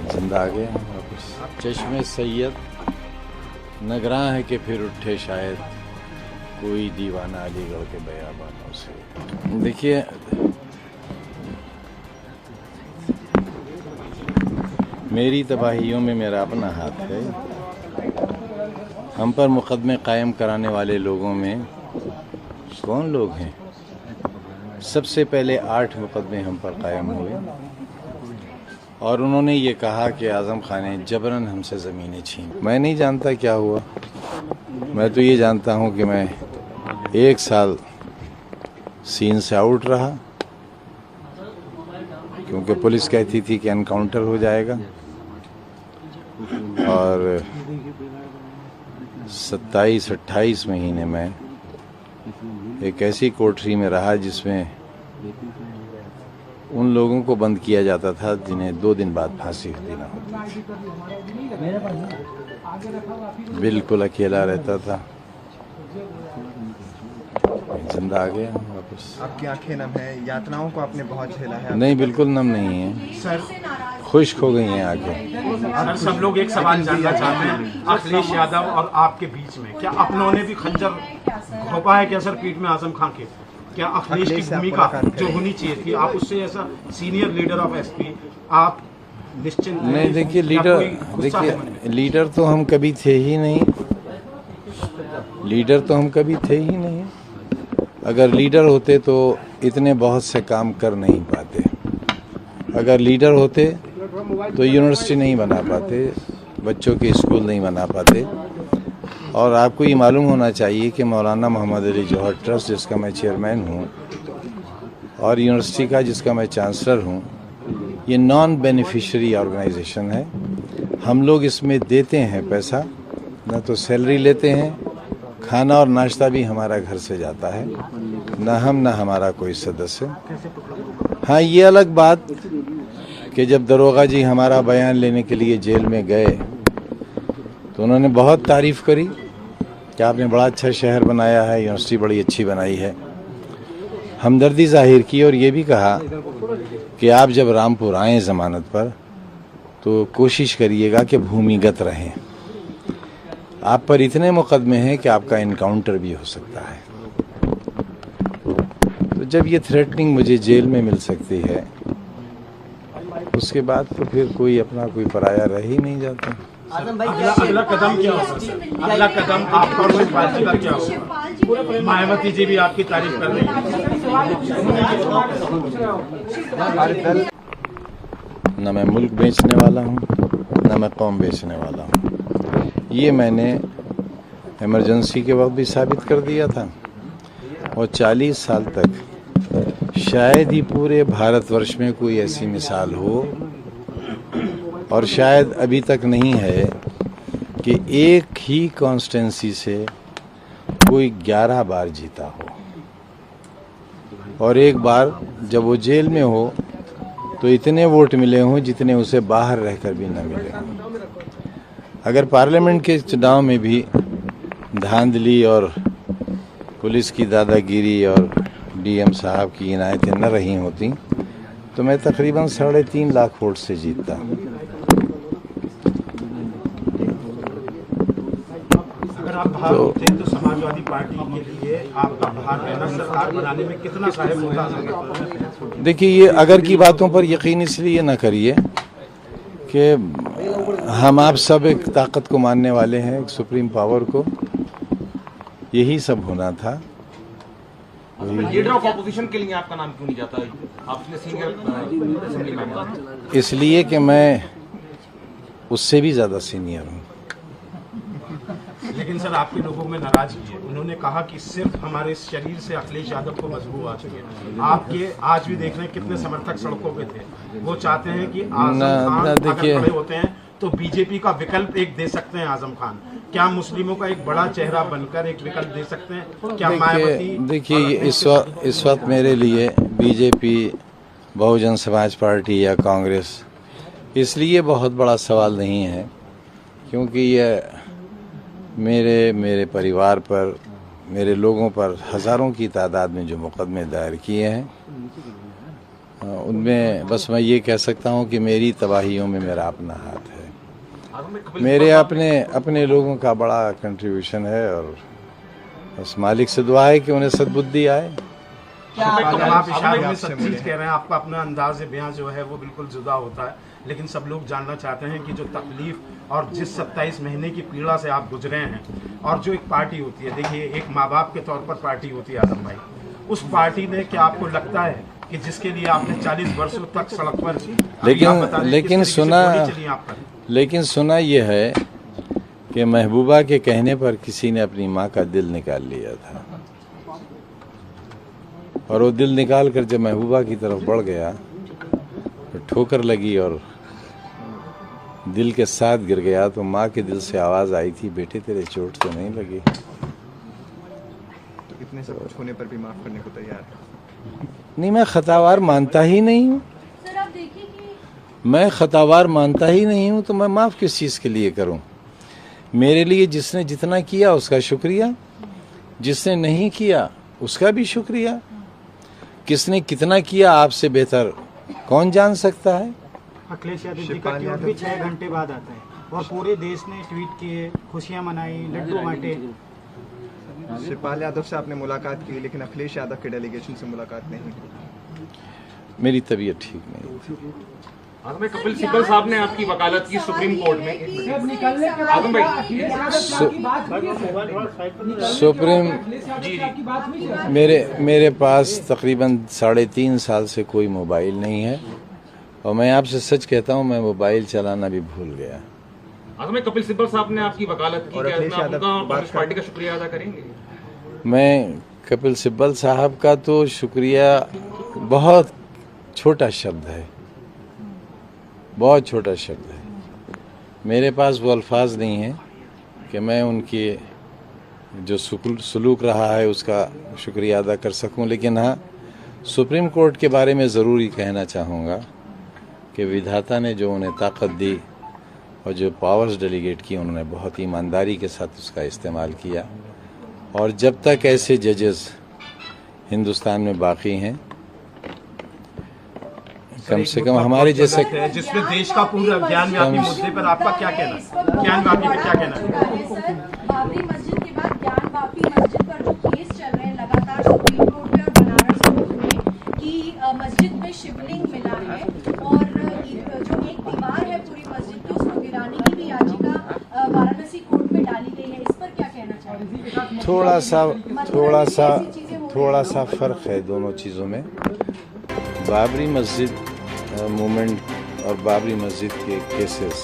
जिंदा आ गए हैं वापस। चश्मे सैयद नगरां है कि फिर उठे शायद कोई दीवाना अलीगढ़ के बयाबानों से। देखिए, मेरी तबाहियों में मेरा अपना हाथ है। हम पर मुकदमे कायम कराने वाले लोगों में कौन लोग हैं? सबसे पहले 8 मुकदमे हम पर कायम हुए और उन्होंने ये कहा कि आज़म खान ने जबरन हमसे ज़मीनें छीन। मैं नहीं जानता क्या हुआ, मैं तो ये जानता हूँ कि मैं 1 साल सीन से आउट रहा क्योंकि पुलिस कहती थी कि एनकाउंटर हो जाएगा, और 27-28 महीने में एक ऐसी कोठरी में रहा जिसमें उन लोगों को बंद किया जाता था जिन्हें 2 दिन बाद फांसी देना होती थी। बिल्कुल अकेला रहता था। जिंदा आ गया वापस। आपकी आंखें नम है, यातनाओं को आपने बहुत झेला है। नहीं, बिल्कुल नम नहीं है सर, खुश्क हो गई हैं आंखें। सर, सब लोग एक सवाल जानना चाहते हैं अखिलेश यादव और आपके बीच में, क्या अपनों ने भी खंजर घोंपा है क्या सर पीठ में आजम खान के? क्या अखिलेश की भूमिका जो होनी चाहिए थी, आप उससे ऐसा सीनियर लीडर ऑफ एसपी आप निश्चिंत नहीं? देखिए, लीडर तो हम कभी थे ही नहीं। लीडर तो हम कभी थे ही नहीं। अगर लीडर होते तो इतने बहुत से काम कर नहीं पाते। अगर लीडर होते तो यूनिवर्सिटी नहीं बना पाते, बच्चों के स्कूल नहीं बना पाते। और आपको ये मालूम होना चाहिए कि मौलाना मोहम्मद अली जौहर ट्रस्ट, जिसका मैं चेयरमैन हूँ, और यूनिवर्सिटी का जिसका मैं चांसलर हूँ, ये नॉन बेनिफिशियरी ऑर्गेनाइजेशन है। हम लोग इसमें देते हैं पैसा, न तो सैलरी लेते हैं, खाना और नाश्ता भी हमारा घर से जाता है, न हम न हमारा कोई सदस्य। हाँ, ये अलग बात कि जब दरोगा जी हमारा बयान लेने के लिए जेल में गए तो उन्होंने बहुत तारीफ करी कि आपने बड़ा अच्छा शहर बनाया है, यूनिवर्सिटी बड़ी अच्छी बनाई है। हमदर्दी जाहिर की और ये भी कहा कि आप जब रामपुर आएँ ज़मानत पर तो कोशिश करिएगा कि भूमिगत रहें। आप पर इतने मुकदमे हैं कि आपका इनकाउंटर भी हो सकता है। तो जब ये थ्रेटनिंग मुझे जेल में मिल सकती है, उसके बाद तो फिर कोई अपना कोई पराया रह ही नहीं जाता। अगला कदम क्या होगा? अगला कदम आपका और शिवपाल का क्या होगा? मायावती जी भी आपकी तारीफ कर रही है। न मैं मुल्क बेचने वाला हूँ, न मैं कौम बेचने वाला हूँ। ये मैंने इमरजेंसी के वक्त भी साबित कर दिया था, और 40 साल तक शायद ही पूरे भारतवर्ष में कोई ऐसी मिसाल हो, और शायद अभी तक नहीं है, कि एक ही कॉन्स्टिट्यूंसी से कोई 11 बार जीता हो, और एक बार जब वो जेल में हो तो इतने वोट मिले हों जितने उसे बाहर रहकर भी न मिले हों। अगर पार्लियामेंट के चुनाव में भी धांधली और पुलिस की दादागिरी और डीएम साहब की इनायतें न रही होती तो मैं तकरीबन 3.5 लाख वोट से जीतता। अगर आप बाहर होते तो समाजवादी पार्टी के लिए आपका बाहर रहना सरकार बनाने में कितना सहायक होता? देखिए, ये अगर की बातों पर यकीन इसलिए न करिए कि हम आप सब एक ताकत को मानने वाले हैं, एक सुप्रीम पावर को। यही सब होना था। लीडर ऑफ ऑपोजिशन के लिए आपका नाम क्यों नहीं जाता? आपने सीनियर असेंबली मेंबर। इसलिए कि मैं उससे भी ज्यादा सीनियर हूँ। लेकिन सर, आपके लोगों में नाराजगी है। उन्होंने कहा कि सिर्फ हमारे शरीर से अखिलेश यादव को बदबू आ चुकी है। आपके आज भी देख रहे हैं कितने समर्थक सड़कों पे थे। वो चाहते हैं कि आजम खान अगर खड़े होते हैं तो बीजेपी का विकल्प एक दे सकते हैं। आजम खान क्या मुस्लिमों का एक बड़ा चेहरा बनकर एक विकल्प दे सकते हैं? क्या मायावती? देखिए, इस वक्त मेरे लिए बीजेपी, बहुजन समाज पार्टी या कांग्रेस इसलिए बहुत बड़ा सवाल नहीं है क्योंकि ये मेरे परिवार पर, मेरे लोगों पर हज़ारों की तादाद में जो मुकदमे दायर किए हैं, उनमें बस मैं ये कह सकता हूँ कि मेरी तबाहियों में मेरा अपना हाथ है। आजम भाई, कपिल मेरे सिब्बल साहब- अपने लोगों का बड़ा कंट्रीब्यूशन है और बस मालिक से दुआ है कि उन्हें सद्बुद्धि आए। क्या आप आप कपिल- इशारे में आपसे सब मिले। चीज कह रहे हैं, आपका अपना अंदाज बयां जो है वो बिल्कुल जुदा होता है, लेकिन सब लोग जानना चाहते हैं कि जो तकलीफ और जिस 27 महीने की पीड़ा से आप गुजरे हैं, और जो एक पार्टी होती है, देखिए एक माँ बाप के तौर पर पार्टी होती है आजम भाई, उस पार्टी ने क्या आपको लगता है कि जिसके लिए आपने 40 वर्षों तक सड़क पर, अभी आप बता रहे हैं लेकिन किस तरीके से सुना गोली चली आप पर। लेकिन सुना ये है कि महबूबा के कहने पर किसी ने अपनी माँ का दिल निकाल लिया था, और वो दिल निकाल कर जब महबूबा की तरफ बढ़ गया तो ठोकर लगी और दिल के साथ गिर गया। तो माँ के दिल से आवाज़ आई थी, बेटे तेरे चोट तो नहीं लगी। तो इतने सब कुछ होने पर भी माफ करने को तैयार है। नहीं, मैं खतावार मानता ही नहीं हूँ। सर आप देखिए कि मैं खतावार मानता ही नहीं हूँ तो मैं माफ़ किस चीज़ के लिए करूँ। मेरे लिए जिसने जितना किया उसका शुक्रिया, जिसने नहीं किया उसका भी शुक्रिया। किसने कितना किया आपसे बेहतर कौन जान सकता है। अखिलेश यादव जी का शिवपाल ट्वीट यादव भी 6 घंटे बाद आता है और पूरे देश ने ट्वीट किए, खुशियां मनाई, लड्डू बांटे। शिवपाल यादव से आपने मुलाकात की, लेकिन अखिलेश यादव के डेलीगेशन से मुलाकात नहीं की। मेरी तबीयत ठीक नहीं थी। आजम भाई, कपिल सिब्बल साहब ने आपकी वकालत की सुप्रीम कोर्ट में। आजम भाई, सुप्रीम मेरे पास तकरीबन 3.5 साल से कोई मोबाइल नहीं है, और मैं आपसे सच कहता हूँ मैं मोबाइल चलाना भी भूल गया। आजम भाई, कपिल सिब्बल साहब ने आपकी वकालत की, और क्या अखिलेश इसमें आप यादव उनका और बात कांग्रेस पार्टी का शुक्रिया अदा करेंगे? मैं कपिल सिब्बल साहब का तो शुक्रिया बहुत छोटा शब्द है, बहुत छोटा शब्द है। मेरे पास वो अल्फाज नहीं हैं कि मैं उनके जो सलूक रहा है उसका शुक्रिया अदा कर सकूं। लेकिन हाँ, सुप्रीम कोर्ट के बारे में ज़रूर ही कहना चाहूँगा कि विधाता ने जो उन्हें ताकत दी और जो पावर्स डेलीगेट की, उन्होंने बहुत ईमानदारी के साथ उसका इस्तेमाल किया। और जब तक ऐसे जजेस हिंदुस्तान में बाकी हैं, कम से कम हमारे जैसे, जिसमें देश का पूरा ज्ञानव्यापी मुद्दे पर आपका क्या कहना है? ज्ञानव्यापी पे क्या कहना है? सर बाबरी मस्जिद के बाद ज्ञानवापी मस्जिद पर जो केस चल रहे हैं लगातार सुप्रीम कोर्ट में और बनारस कोर्ट में कि मस्जिद में शिवलिंग मिला है और जो एक दीवार है पूरी मस्जिद की उसको गिराने की भी याचिका वाराणसी कोर्ट में डाली गई है, इस पर क्या कहना चाहेंगे? थोड़ा सा फ़र्क है दोनों चीज़ों में। बाबरी मस्जिद मूवमेंट और बाबरी मस्जिद के केसेस